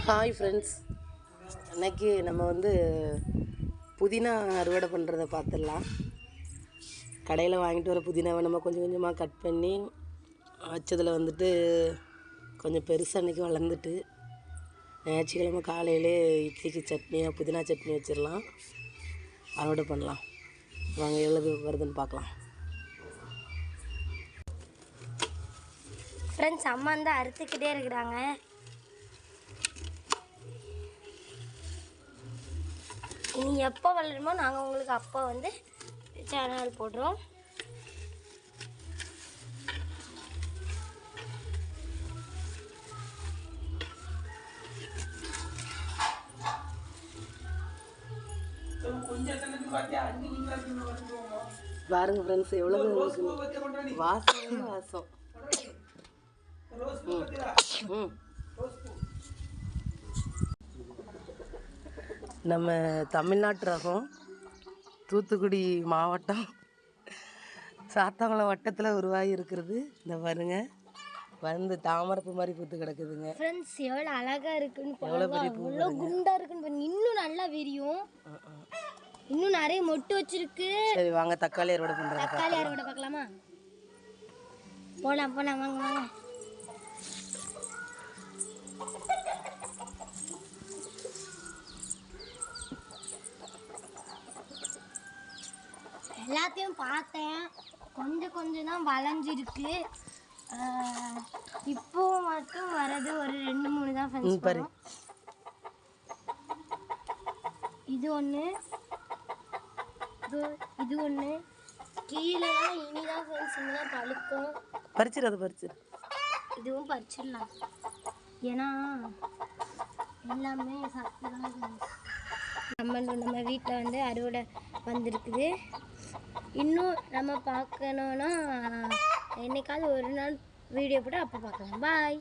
Hi friends, அன்றைக்கி நம்ம புதினா அறுவடை பண்ணுறதை பார்த்துடலாம். கடையில் வாங்கிட்டு வர புதினாவை நம்ம கொஞ்சம் கொஞ்சமாக கட் பண்ணி வச்சதில் கொஞ்சம் பெருசாக அன்றைக்கி வளர்ந்துட்டு ஞாயிற்றுக்கிழமை காலையிலே இட்லிக்கு சட்னியாக புதினா சட்னி வச்சிடலாம், அறுவடை பண்ணலாம். வாங்க எவ்வளவு வருதுன்னு பார்க்கலாம். ஃப்ரெண்ட்ஸ், அம்மா அறுத்துக்கிட்டே இருக்கிறாங்க. இனி எப்போ வளருமோ நாங்கள் உங்களுக்கு அப்போ சேனல் போடுறோம். பாருங்க ஃப்ரெண்ட்ஸ், எவ்வளவு வாசம் வாசம். நம்ம தமிழ்நாட்டு ரகம், தூத்துக்குடி மாவட்டம் சாத்தாங்குளம் வட்டத்தில் உருவாகி இருக்கிறது. இந்த பாருங்க, தாமரப்பு மாதிரி பூத்து கிடக்குதுங்க. ஃப்ரெண்ட்ஸ், எவ்வளோ அழகாக இருக்குன்னு, எவ்வளோ குண்டாக இருக்குன்னு, இன்னும் நல்லா விரியும், இன்னும் நிறைய மொட்டு வச்சிருக்கு. சரி வாங்க தக்காளி அறுவடை பண்ணுறோம். தக்காளி அறுவடை பார்க்கலாமா? போகலாம் வாங்க வாங்க. எல்லாத்தையும் பார்த்தேன், கொஞ்சம் கொஞ்சம் தான் வளைஞ்சிருக்கு. இப்போ மட்டும் வர்றது ஒரு 2-3 தான் ஃப்ரெண்ட்ஸ். இது ஒன்று, இது ஒன்று, கீழே இனிதான் ஃப்ரெண்ட்ஸ், இனிதான் பழுக்கும். பறிச்சிரு. இதுவும் பறிச்சிடலாம், ஏன்னா எல்லாமே சத்து தான். நம்ம வீட்டில் அறுவடை வந்திருக்குது. இன்னும் நம்ம பார்க்கணுன்னா என்னைக்காவது ஒரு நாள் வீடியோ போட்டு அப்போ பார்க்கலாம். பாய்.